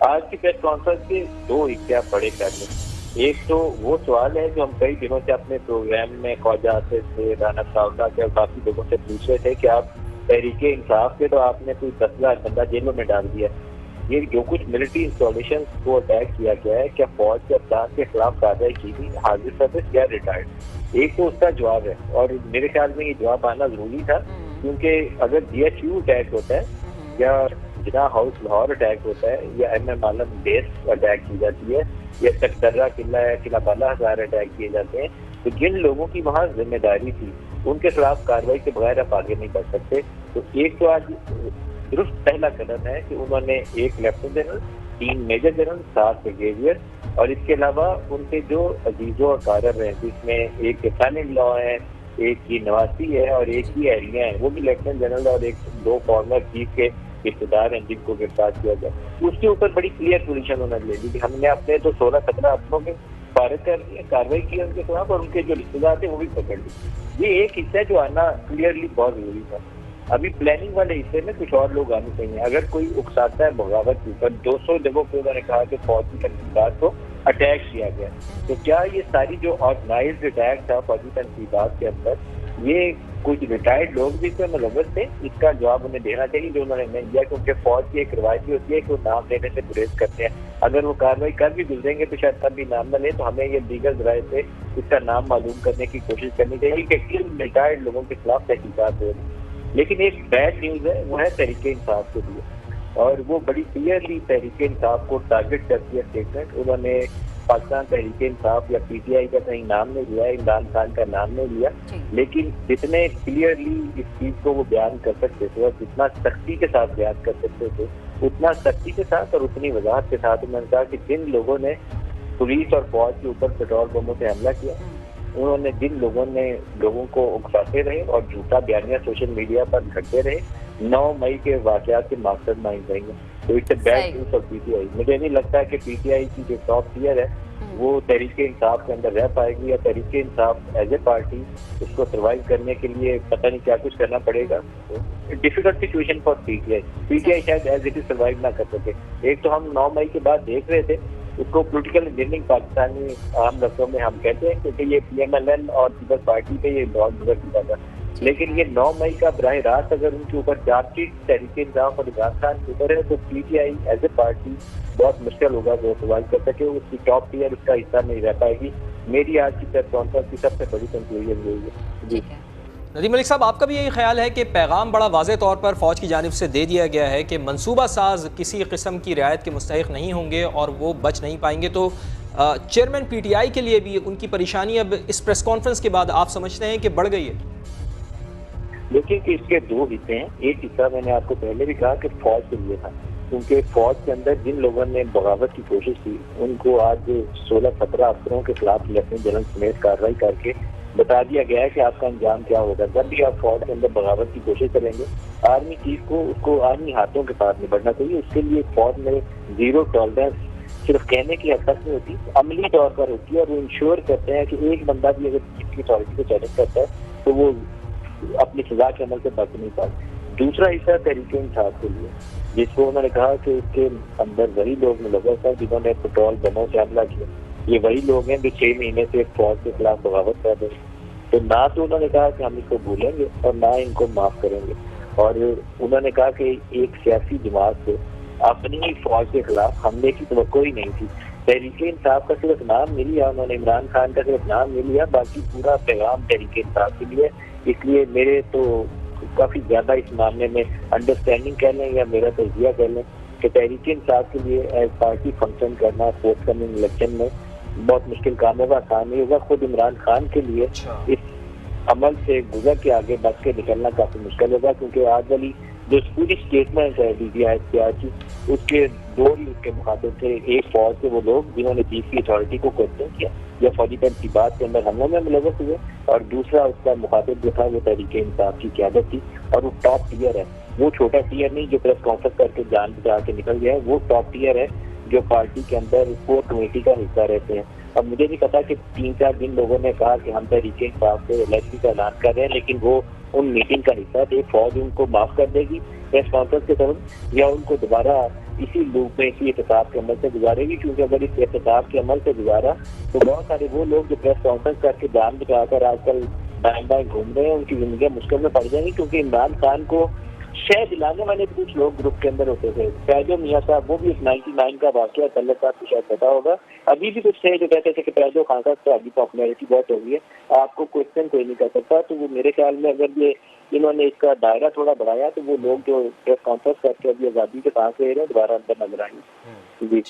आज की press conference के दो हिस्से बड़े करने। एक तो वो सवाल है जो हम कई दिनों से अपने प्रोग्राम में ख्वाजा आसिफ से, राना सावदा से और बाकी लोगों से पूछ रहे थे कि आप तहरीके इंसाफ के तो आपने कोई 10,000 बंदा जेलों में डाल दिया। ये जो कुछ मिलिट्री इंस्टॉलेशन को अटैक किया गया है, क्या फौज के अफसरान के खिलाफ कार्रवाई की गई, हाजिर सर्विस या रिटायर्ड? एक तो उसका जवाब है और मेरे ख्याल में ये जवाब आना जरूरी था, क्योंकि अगर GHU अटैक होता है या जिना हाउस लाहौर अटैक होता है या MM आलम बेस अटैक की जाती है या चकदर्रा किला या किला बाला हज़ार अटैक किए जाते हैं, तो जिन लोगों की वहाँ जिम्मेदारी थी उनके खिलाफ कार्रवाई के बगैर आप आगे नहीं बढ़ सकते। तो एक तो आज दुरुस्त पहला कदम है कि उन्होंने एक lieutenant general, 3 major general, 7 brigadier और इसके अलावा उनके जो अजीजों और कारर हैं, जिसमें एक के सन इन लॉ है, एक की नवासी है और एक की एहलिया है, वो भी लेफ्टिनेंट जनरल और 2 फॉर्मर चीफ के रिश्तेदार हैं जिनको गिरफ्तार किया गया। उसके ऊपर बड़ी क्लियर पोजीशन उन्होंने ले ली कि हमने अपने तो 16-17 अफसरों के फारिग कर दिए, कार्रवाई की उनके खिलाफ और उनके जो रिश्तेदार थे वो भी पकड़ लिए। ये एक हिस्सा जो आना क्लियरली बहुत जरूरी था। अभी प्लानिंग वाले हिस्से में कुछ और लोग आने चाहिए। अगर कोई उकसाता है बगावत के ऊपर, 200 जगहों पर उन्होंने कहा कि फौजी तनकीदात को अटैक किया गया, तो क्या ये सारी जो ऑर्गेनाइज्ड अटैक था फौजी तनकीदात के अंदर, ये कुछ रिटायर्ड लोग भी इसमें मुलव्वस थे? इसका जवाब उन्हें देना चाहिए जो उन्होंने नहीं दिया, क्योंकि फौज की एक रवायत होती है कि वो नाम लेने से गुरेज करते हैं। अगर वो कार्रवाई कर भी गुजरेंगे तो शायद तब भी नाम न ले, तो हमें ये लीगल जराये से इसका नाम मालूम करने की कोशिश करनी चाहिए कि किन रिटायर्ड लोगों के खिलाफ तहकीकात हो रही। लेकिन एक बैड न्यूज है, वो है तहरीके इंसाफ के लिए, और वो बड़ी क्लियरली तहरीके इंसाफ को टारगेट करती है स्टेटमेंट। उन्होंने पाकिस्तान तहरीके इंसाफ या PTI का कहीं नाम नहीं लिया, इमरान खान का नाम नहीं लिया, लेकिन जितने क्लियरली इस चीज को वो बयान कर सकते थे और जितना सख्ती के साथ बयान कर सकते थे, उतना सख्ती के साथ और उतनी वजाहत के साथ उन्होंने कहा कि जिन लोगों ने पुलिस और फौज के ऊपर पेट्रोल बमों से हमला किया, उन्होंने जिन लोगों ने लोगों को उकसाते रहे और झूठा बयानिया सोशल मीडिया पर घटते रहे, 9 मई के वाकयात के मकसद माइंड रहेंगे। तो it's bad news for PTI। मुझे नहीं लगता कि PTI की जो टॉप टियर है वो तहरीके इंसाफ के अंदर रह पाएगी, या Tehreek-e Insaf as a party उसको सर्वाइव करने के लिए पता नहीं क्या कुछ करना पड़ेगा। डिफिकल्ट सिचुएशन फॉर PTI शायद एज इट इज सर्वाइव ना कर सके। एक तो हम 9 मई के बाद देख रहे थे, उसको पोलिटिकल इंजीनियरिंग पाकिस्तानी आम लफ्जों में हम कहते हैं, क्योंकि ये PMLN और पीपल्स पार्टी पे ये बहुत गुजर चुका था। लेकिन ये 9 मई का बराह रास्त अगर उनके ऊपर चार्जशीट तहरीके इंसाफ और इमरान खान के ऊपर है, तो PTI एज ए पार्टी बहुत मुश्किल होगा वो सर्वाइव कर सके। उसकी टॉप टियर उसका हिस्सा नहीं रह पाएगी। मेरी आज की प्रेस कॉन्फ्रेंस की सबसे बड़ी कंक्लूजन यही है। जी नदीम मलिक साहब, आपका भी यही ख्याल है कि पैगाम बड़ा वाज़ेह तौर पर फ़ौज की जानिब से दे दिया गया है कि मनसूबा साज किसी किस्म की रियायत के मुस्तहिक नहीं होंगे और वो बच नहीं पाएंगे, तो चेयरमैन PTI के लिए भी उनकी परेशानी अब इस प्रेस कॉन्फ्रेंस के बाद आप समझते हैं कि बढ़ गई है? देखिए कि इसके 2 हिस्से हैं। एक हिस्सा मैंने आपको पहले भी कहा कि फौज के लिए था, क्योंकि फौज के अंदर जिन लोगों ने बगावत की कोशिश की उनको आज 16-17 अफसरों के खिलाफ लेफ्टिनेंट जनरल समेत कार्रवाई करके बता दिया गया है कि आपका अंजाम क्या होगा। जब भी आप फौज के अंदर बगावत की कोशिश करेंगे, आर्मी चीफ को उसको आर्मी हाथों के साथ निपटना चाहिए। उसके लिए फौज में 0 टॉलरेंस सिर्फ कहने की हद तक नहीं होती, अमली तौर पर होती है, और वो इंश्योर करते हैं कि एक बंदा भी अगर चीफ की अथॉरिटी को चैलेंज करता है तो वो अपनी सजा के अमल से बच नहीं पाते। दूसरा हिस्सा तहरीके इंसाफ के लिए, जिसको उन्होंने कहा कि उसके अंदर वही लोग मुलव्वस हैं जिन्होंने पेट्रोल बमों से हमला किया। ये वही लोग हैं जो 6 महीने से फौज के खिलाफ बगावत कर रहे हैं। तो ना तो उन्होंने कहा कि हम इसको भूलेंगे और ना इनको माफ करेंगे, और उन्होंने कहा कि एक सियासी जमात से अपनी ही फौज के खिलाफ हमले की तवक्को ही नहीं थी। तहरीके इंसाफ का सिर्फ नाम नहीं लिया उन्होंने, इमरान खान का सिर्फ नाम नहीं लिया, बाकी पूरा पैगाम तहरीके इंसाफ के लिए। इसलिए मेरे तो काफी ज्यादा इस मामले में अंडरस्टैंडिंग कह लें या मेरा तजिया कह लें कि तहरीके इंसाफ के लिए एज पार्टी फंक्शन करना फोर्थकमिंग इलेक्शन में बहुत मुश्किल काम होगा, आसान नहीं होगा। खुद इमरान खान के लिए इस अमल से गुजर के आगे बढ़ के निकलना काफी मुश्किल होगा, क्योंकि आज वाली जो पूरी स्टेटमेंट है DGI की, उसके 2 ही उसके मुखातिब थे। एक फौज के वो लोग जिन्होंने चीफ की अथॉरिटी को क्वेश्चन किया या फौजी तनकीबात के अंदर हमलों में मुलव्वस हुए, और दूसरा उसका मुखातिब जो था वो तहरीके इंसाफ की क़यादत थी, और वो टॉप टियर है। वो छोटा टियर नहीं जो प्रेस कॉन्फ्रेंस करके जान बचा के निकल गया है, वो टॉप टियर है जो पार्टी के अंदर कोर कमेटी का हिस्सा रहते हैं। अब मुझे नहीं पता कि 3-4 दिन लोगों ने कहा कि हम तहरीके इंसाफ से इलेक्शन का ऐलान कर रहे हैं, लेकिन वो उन मीटिंग का हिस्सा थे। फौज उनको माफ कर देगी प्रेस कॉन्फ्रेंस के दौरान, या उनको दोबारा इसी लूप में, इसी एहतसाब के अमल से गुजारेगी। क्योंकि अगर इस एहतसाब के अमल से गुजारा तो बहुत सारे वो लोग जो प्रेस कॉन्फ्रेंस करके जान बचाकर आजकल दाएं बाएं घूम रहे हैं, उनकी जिंदगी मुश्किल में पड़ जाएंगी। क्योंकि इमरान खान को शह दिलाने वाले भी कुछ लोग ग्रुप के अंदर होते थे। फैजो मियां साहब, वो भी एक 99 का वाकया, तल्ले साहब को शायद पता होगा। अभी भी कुछ थे जो कहते थे कि फैजो खान साहब तो अभी पॉपुलैरिटी बहुत हो गई है, आपको क्वेश्चन कोई नहीं कर सकता। तो वो मेरे ख्याल में अगर ये इन्होंने इसका दायरा थोड़ा बढ़ाया तो वो लोग जो प्रेस कॉन्फ्रेंस करके अभी आज़ादी के सांस ले रहे हैं दोबारा अंदर नजर आएंगे। जी।